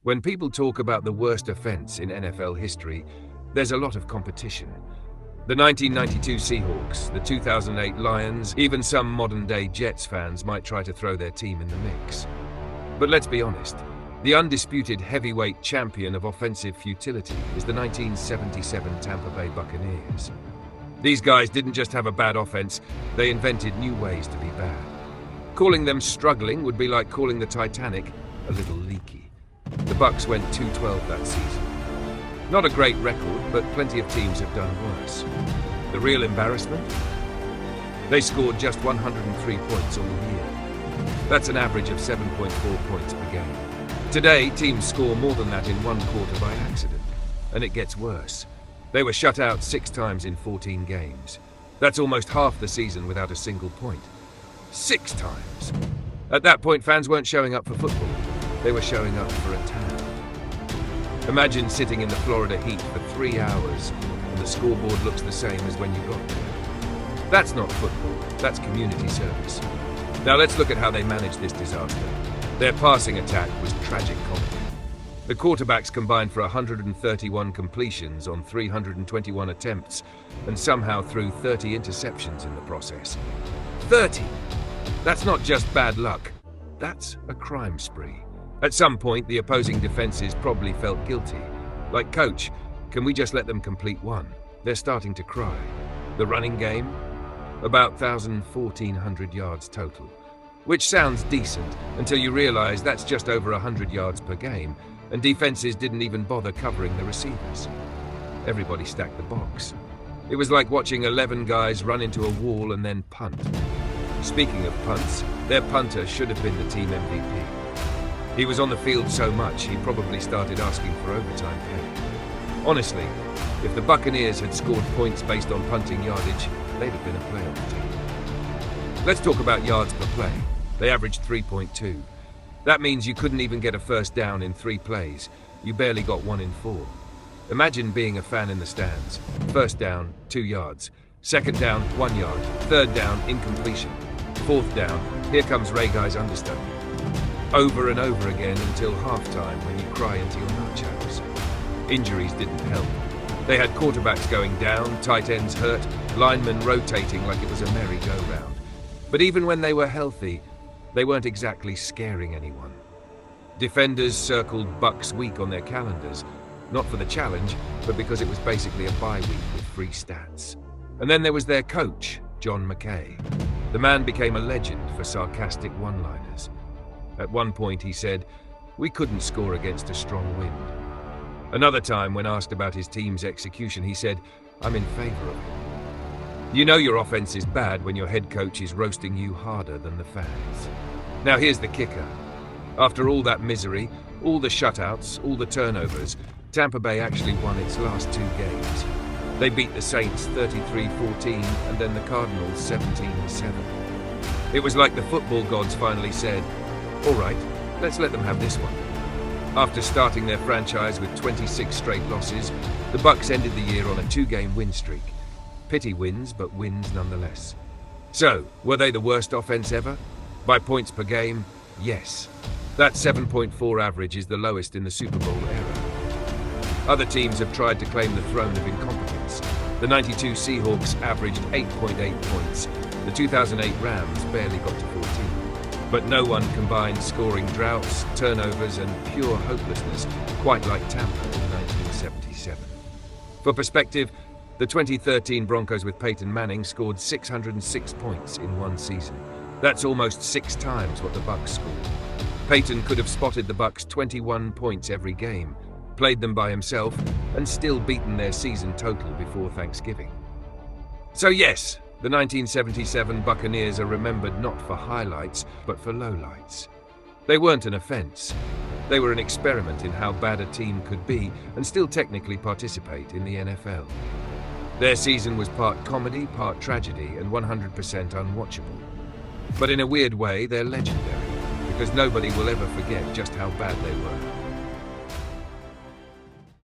When people talk about the worst offense in NFL history, there's a lot of competition. The 1992 Seahawks, the 2008 Lions, even some modern-day Jets fans might try to throw their team in the mix. But let's be honest, the undisputed heavyweight champion of offensive futility is the 1977 Tampa Bay Buccaneers. These guys didn't just have a bad offense, they invented new ways to be bad. Calling them struggling would be like calling the Titanic a little leaky. The Bucs went 2-12 that season. Not a great record, but plenty of teams have done worse. The real embarrassment? They scored just 103 points all year. That's an average of 7.4 points per game. Today, teams score more than that in one quarter by accident. And it gets worse. They were shut out 6 times in 14 games. That's almost half the season without a single point. 6 times! At that point, fans weren't showing up for football. They were showing up for a tan. Imagine sitting in the Florida heat for 3 hours and the scoreboard looks the same as when you got there. That's not football, that's community service. Now let's look at how they managed this disaster. Their passing attack was tragic comedy. The quarterbacks combined for 131 completions on 321 attempts and somehow threw 30 interceptions in the process. 30! That's not just bad luck, that's a crime spree. At some point, the opposing defenses probably felt guilty. Like, coach, can we just let them complete one? They're starting to cry. The running game? About 1,400 yards total. Which sounds decent until you realize that's just over 100 yards per game, and defenses didn't even bother covering the receivers. Everybody stacked the box. It was like watching 11 guys run into a wall and then punt. Speaking of punts, their punter should have been the team MVP. He was on the field so much, he probably started asking for overtime pay. Honestly, if the Buccaneers had scored points based on punting yardage, they'd have been a playoff team. Let's talk about yards per play. They averaged 3.2. That means you couldn't even get a first down in 3 plays. You barely got 1 in 4. Imagine being a fan in the stands. First down, 2 yards. Second down, 1 yard. Third down, incompletion. Fourth down, here comes Ray Guy's understudy. Over and over again until halftime when you cry into your nachos. Injuries didn't help. They had quarterbacks going down, tight ends hurt, linemen rotating like it was a merry-go-round. But even when they were healthy, they weren't exactly scaring anyone. Defenders circled Bucs week on their calendars, not for the challenge, but because it was basically a bye week with free stats. And then there was their coach, John McKay. The man became a legend for sarcastic one-liners. At one point he said, "We couldn't score against a strong wind." Another time, when asked about his team's execution, he said, "I'm in favor of it." You know your offense is bad when your head coach is roasting you harder than the fans. Now here's the kicker. After all that misery, all the shutouts, all the turnovers, Tampa Bay actually won its last 2 games. They beat the Saints 33-14 and then the Cardinals 17-7. It was like the football gods finally said, "All right, let's let them have this one." After starting their franchise with 26 straight losses, the Bucs ended the year on a 2-game win streak. Pity wins, but wins nonetheless. So, were they the worst offense ever? By points per game, yes. That 7.4 average is the lowest in the Super Bowl era. Other teams have tried to claim the throne of incompetence. The 92 Seahawks averaged 8.8 points. The 2008 Rams barely got to 14. But no one combined scoring droughts, turnovers, and pure hopelessness quite like Tampa in 1977. For perspective, the 2013 Broncos with Peyton Manning scored 606 points in one season. That's almost 6 times what the Bucs scored. Peyton could have spotted the Bucs 21 points every game, played them by himself, and still beaten their season total before Thanksgiving. So yes, the 1977 Buccaneers are remembered not for highlights, but for lowlights. They weren't an offense. They were an experiment in how bad a team could be and still technically participate in the NFL. Their season was part comedy, part tragedy, and 100% unwatchable. But in a weird way, they're legendary, because nobody will ever forget just how bad they were.